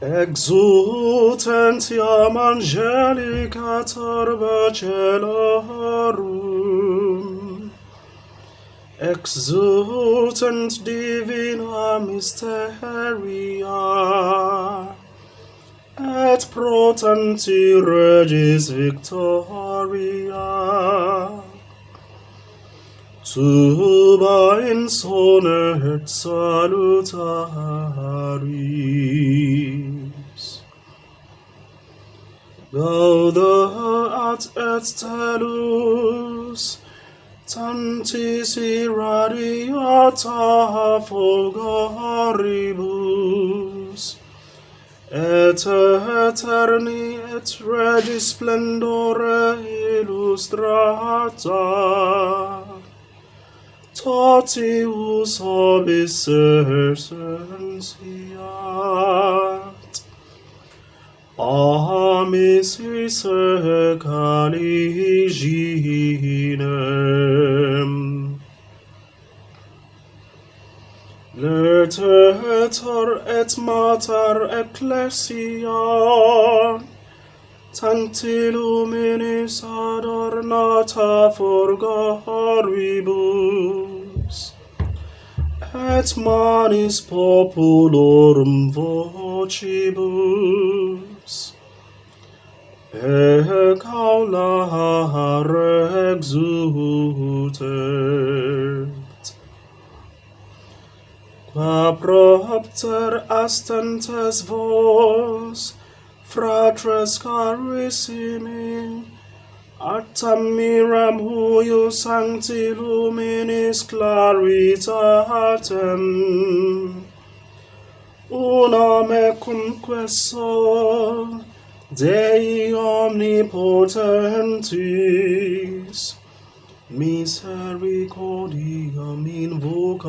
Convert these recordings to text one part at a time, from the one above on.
Exultentiam angelica turba celorum, exultant divina mysteria, et pro tanti regis victoria, tuba insonet salutaris. Gauda et stelus, tantis irradiata fulgoribus, et eterni et regis splendore illustrata, totius obis essentiat, amicis caliginem. Leteter et mater ecclesia, tanti luminis adornata fulgoribus, et manis populorum vocibus, ecaulare exultet. Qua propter astentes vos, fratres carissimi, actam miram huius sancti luminis claritatem, unam ecumque sol, Dei omnipotentis, misericordiam invocate.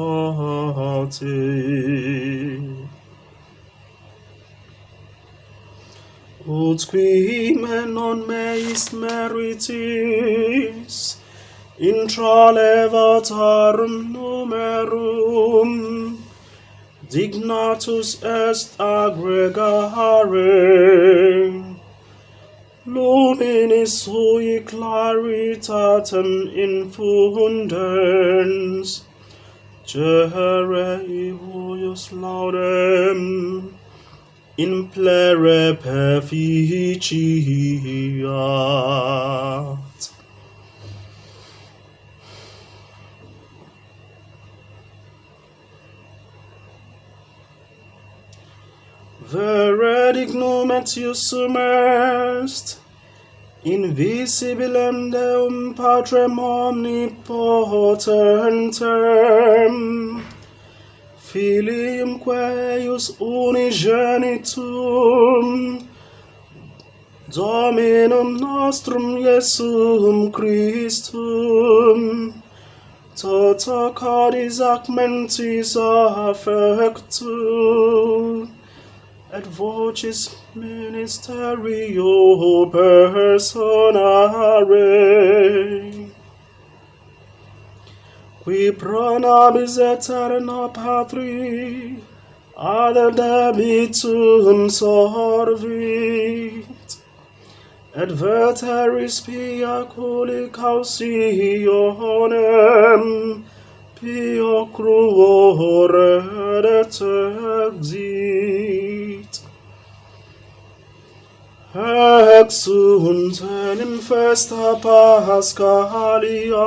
Ut qui me non meis meritis, intra levatarum numerum, dignatus est aggregare luminis sui claritatem infundens, cerei huius laudem implere perficiat. Vere dignum etius sum est, invisibilem Deum Patrem omnipotentem, Filium queius unigenitum, Dominum nostrum Iesum Christum, tota cordis ac mentis affectu, et vocis ministerio personare, qui pro nobis aeterna Patri ad debitum sorvit, et veteris pia culi cautionem pio cruore exit. Exultet in festa Pascalia,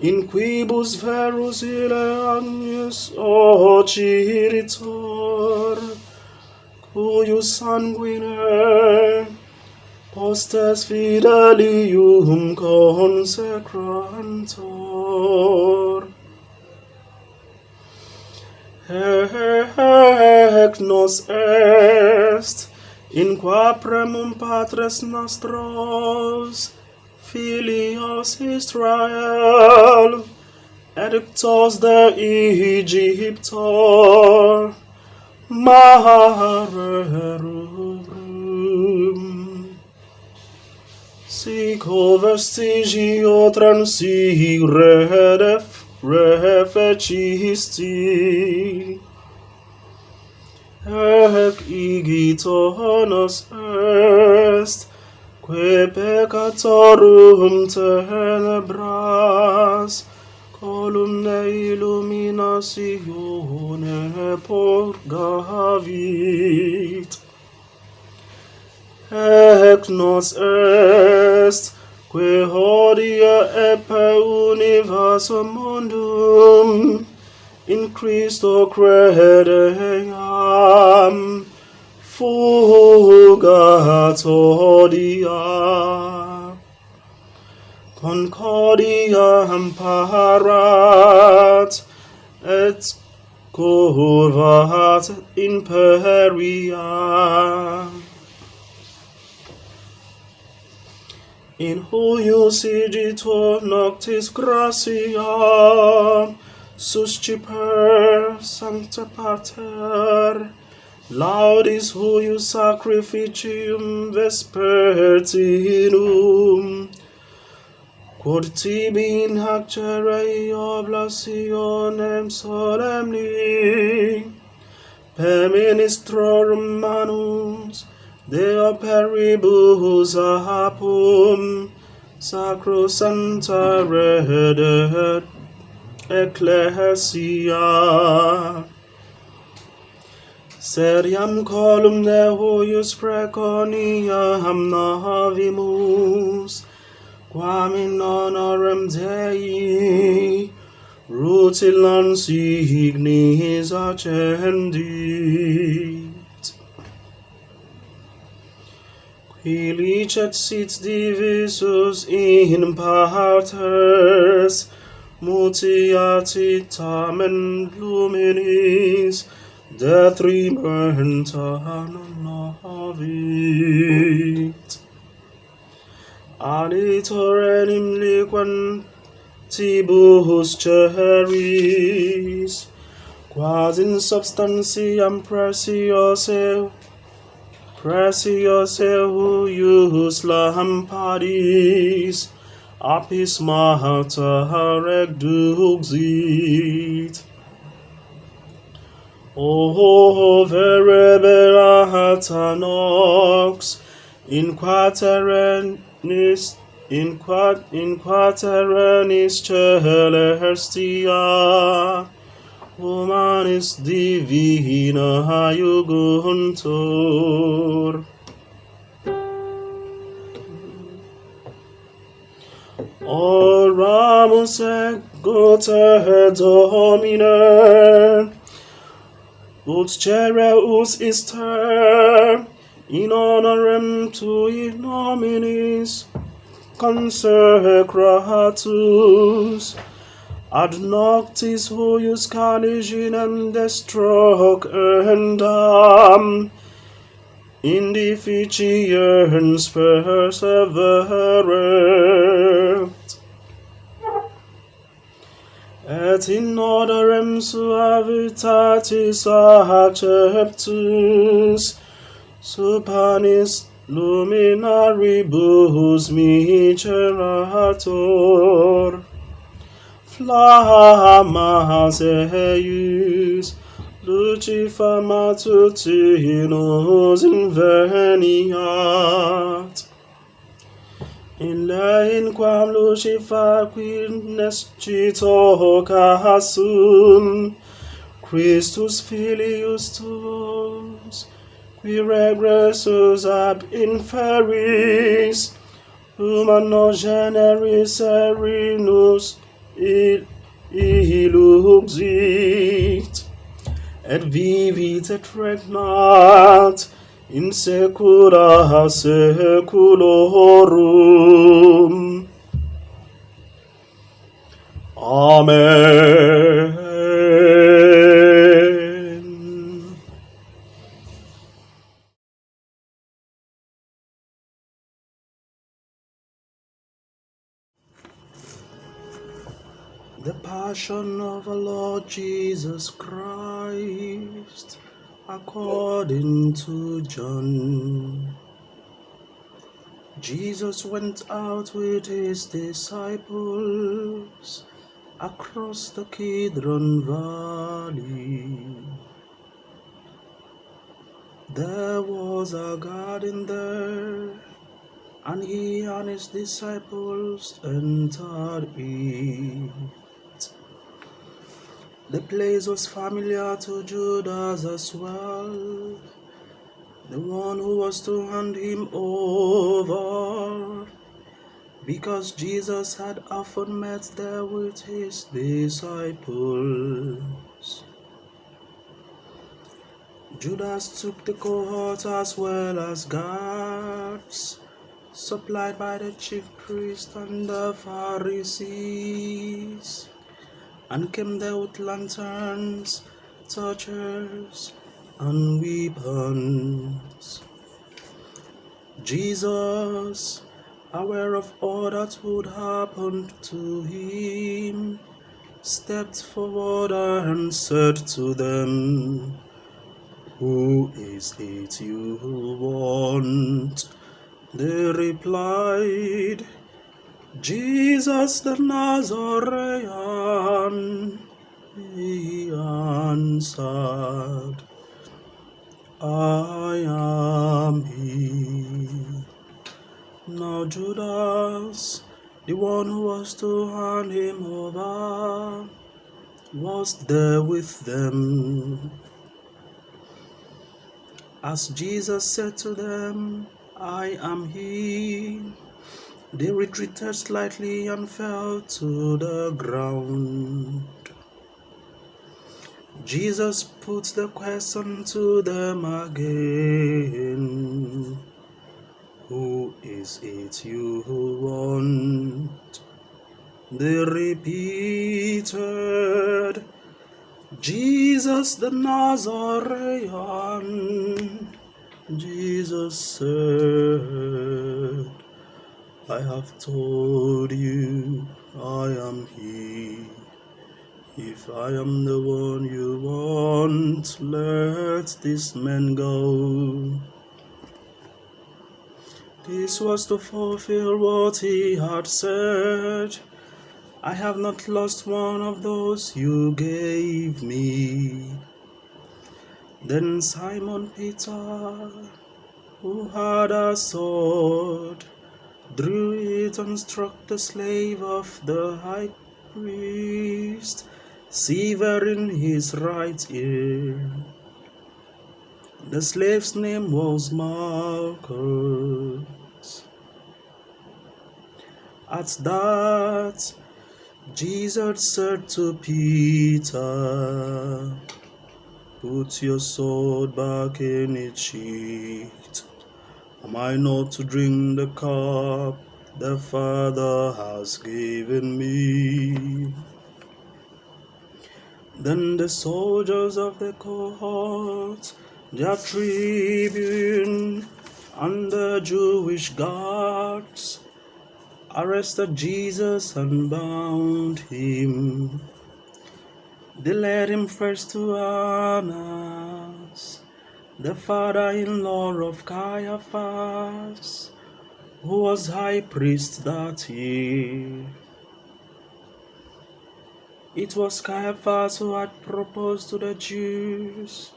in quibus verus ille agnus ociritor, cuius sanguine postes fidelium consecrantor. Hec nos est, in qua primum patres nostros, filios Israel, edictos de Egypto, marerum, sico vestigio transire refecisti, Hec igitur nos est, que peccatorum tenebras, columne illuminatione purgavit. Hec nos est, que hodie epe universum mundum, in Christo credeam, fugat odia, concordiam parat, et curvat imperia. In huius igitur noctis gratia, susciper sancta pater, laudis huius sacrificium vespertinum, quod tibi in hacere oblationem solemni, per ministrorum manus, Deo peribus apum, sacrosanta redet ecclesia. Seriam columne huius preconiam navimus, quam in honorem Dei rutilans ignis accendit. Qui licet sit divisus in partes, mutiati tamen luminis, detrimenta non novit. Aditor enim liquantibus ceris, quas in substantiam preciose huius lampadis, apis mata reduxit. O vere beata nox, in quaternis celestia, humanis divina iuguntur. Oramus Exultet Domine, ut cereus ister, in honorem tui nominis consecratus, ad noctis huius caliginem destrocendam, in difficiens perseverent, et in odorem suavitatis acceptus, supanis luminaribus micerator, flammas eius lucifer matutinus inveniat. In lein quam lucifer qui nescito casum, Christus filius tuus, qui regressus ab inferis, humano generis erinus iluxit, et vivit et regnat in saecula saeculorum. Amen. The Passion of our Lord Jesus Christ, according to John. Jesus went out with his disciples across the Kidron Valley. There was a garden there, and he and his disciples entered it. The place was familiar to Jude Azuh as well, the one who was to hand him over, because Jesus had often met there with his disciples. Judas took the cohort as well as guards, supplied by the chief priests and the Pharisees, and came there with lanterns, torches, and weapons. Jesus, aware of all that would happen to him, stepped forward and said to them, "Who is it you want?" They replied, "Jesus the Nazarene." He answered, "I am he." Now Judas, the one who was to hand him over, was there with them. As Jesus said to them, "I am he," they retreated slightly and fell to the ground. Jesus put the question to them again, "Who is it you want?" They repeated, "Jesus the Nazarene." Jesus said, "I have told you, I am he. If I am the one you want, let this man go." This was to fulfill what he had said, "I have not lost one of those you gave me." Then Simon Peter, who had a sword, drew it and struck the slave of the high priest, severing his right ear. The slave's name was Malchus. At that, Jesus said to Peter, "Put your sword back in its sheath. Am I not to drink the cup the Father has given me?" Then the soldiers of the cohort, their tribune, and the Jewish guards arrested Jesus and bound him. They led him first to Annas, the father-in-law of Caiaphas, who was high priest that year. It was Caiaphas who had proposed to the Jews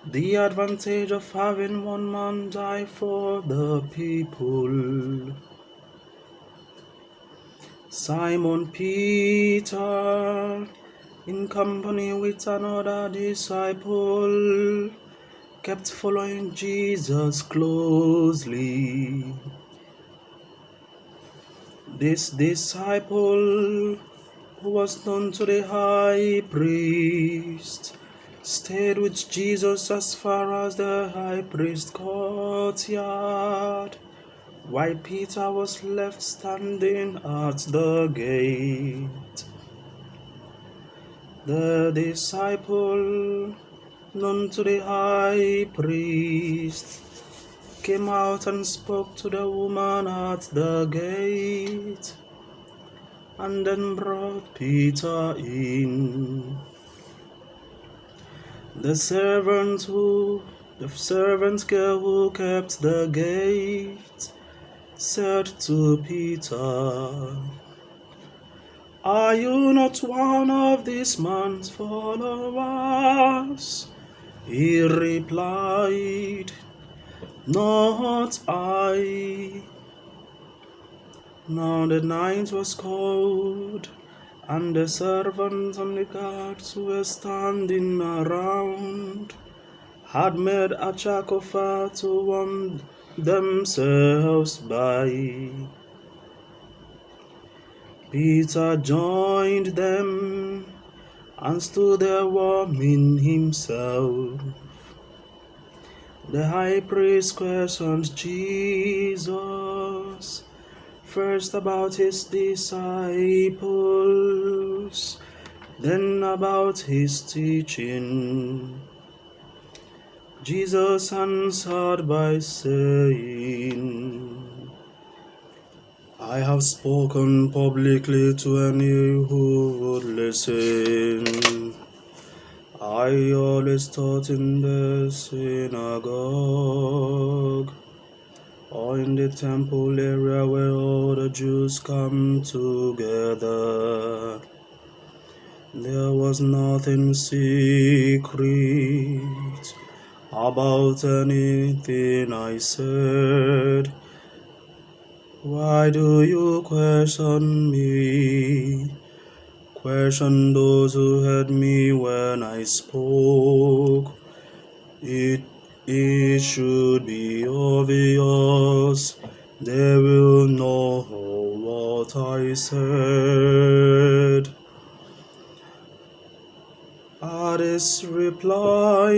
the advantage of having one man die for the people. Simon Peter, in company with another disciple, kept following Jesus closely. This disciple, who was known to the high priest, stayed with Jesus as far as the high priest courtyard, while Peter was left standing at the gate. The disciple, known to the high priest, came out and spoke to the woman at the gate, and then brought Peter in. The servant girl who kept the gate said to Peter, "Are you not one of this man's followers?" He replied, "Not I." Now the night was cold, and the servants and the guards who were standing around had made a charcoal fire to warm themselves by. Peter joined them and stood there warming himself. The high priest questioned Jesus, first about his disciples, then about his teaching. Jesus answered by saying, "I have spoken publicly to any who would listen. I always taught in the synagogue, or in the temple area where all the Jews come together. There was nothing secret about anything I said. Why do you question me? Question those who heard me when I spoke. It should be obvious. They will know what I said." At his reply,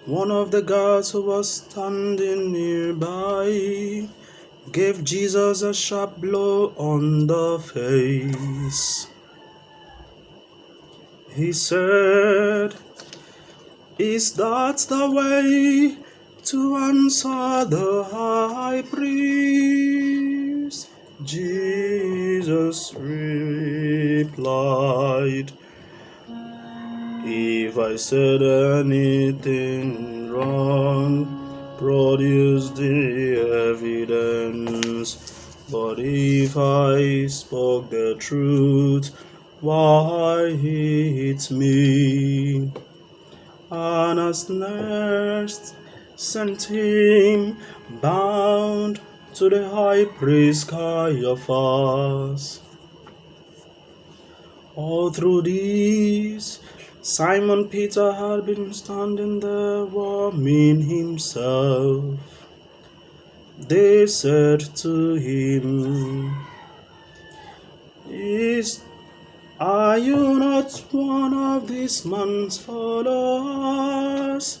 one of the guards who was standing nearby gave Jesus a sharp blow on the face. He said, "Is that the way to answer the high priest?" Jesus replied, "If I said anything wrong, produce the evidence. But if I spoke the truth, why hit me?" Annas next sent him bound to the high priest Caiaphas. All through this, Simon Peter had been standing there warming himself. They said to him, "Are you not one of this man's followers?"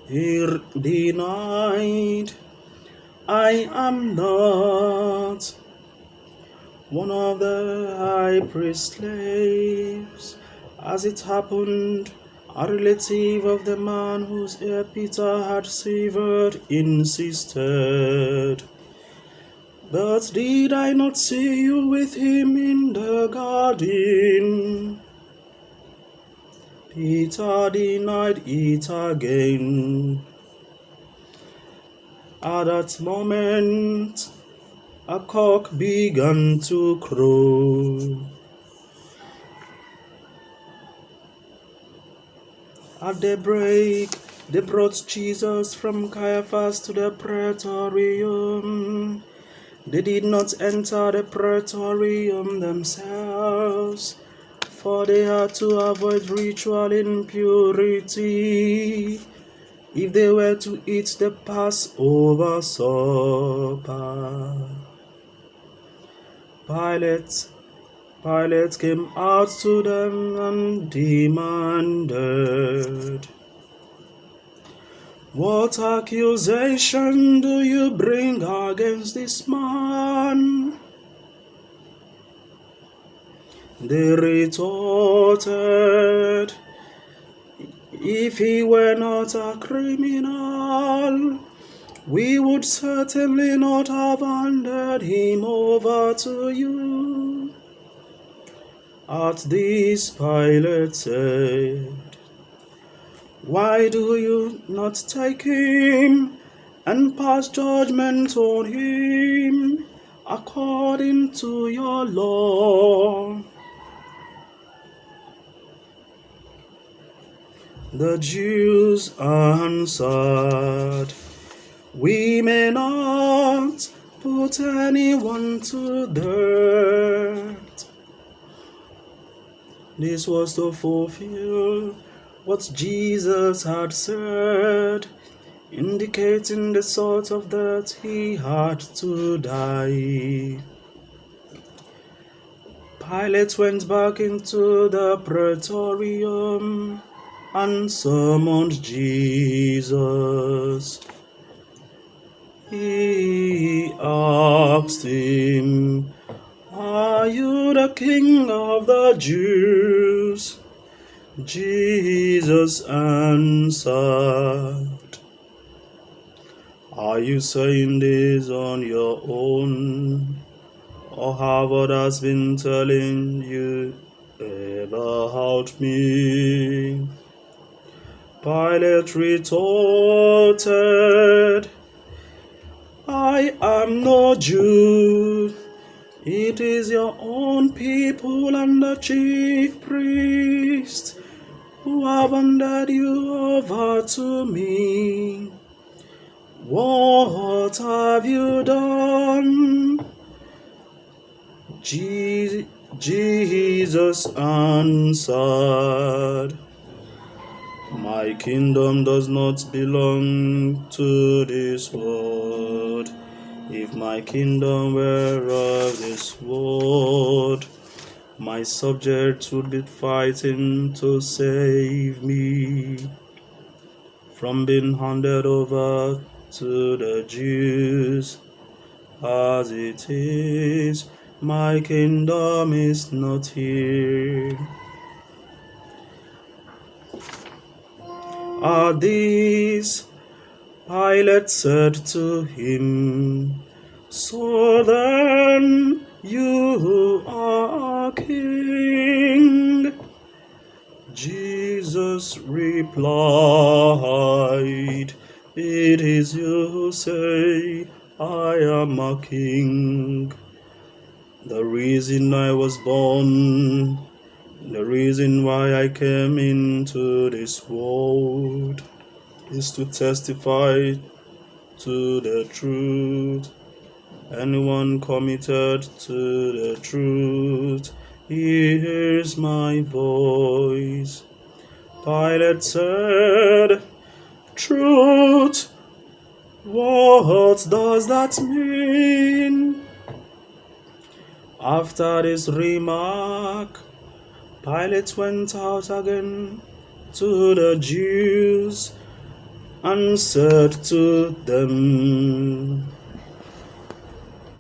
He denied, "I am not." One of the high priest's slaves, as it happened, a relative of the man whose ear Peter had severed, insisted, "But did I not see you with him in the garden?" Peter denied it again. At that moment, a cock began to crow. At daybreak, they brought Jesus from Caiaphas to the praetorium. They did not enter the praetorium themselves, for they had to avoid ritual impurity if they were to eat the Passover supper. Pilate came out to them and demanded, "What accusation do you bring against this man?" They retorted, "If he were not a criminal, we would certainly not have handed him over to you." At this, Pilate said, "Why do you not take him and pass judgment on him according to your law?" The Jews answered, "We may not put anyone to death." This was to fulfill what Jesus had said, indicating the sort of death he had to die. Pilate went back into the praetorium and summoned Jesus. He asked him, "Are you the king of the Jews?" Jesus answered, "Are you saying this on your own, or have others been telling you about me?" Pilate retorted, "I am no Jew. It is your own people and the chief priests who have handed you over to me. What have you done?" Jesus answered, "My kingdom does not belong to this world. If my kingdom were of this world, my subjects would be fighting to save me from being handed over to the Jews. As it is, my kingdom is not here." At this, Pilate said to him, "So then you are king?" Jesus replied, "It is you who say I am a king. The reason I was born, the reason why I came into this world, is to testify to the truth. Anyone committed to the truth hears my voice." Pilate said, "Truth? What does that mean?" After this remark, Pilate went out again to the Jews and said to them,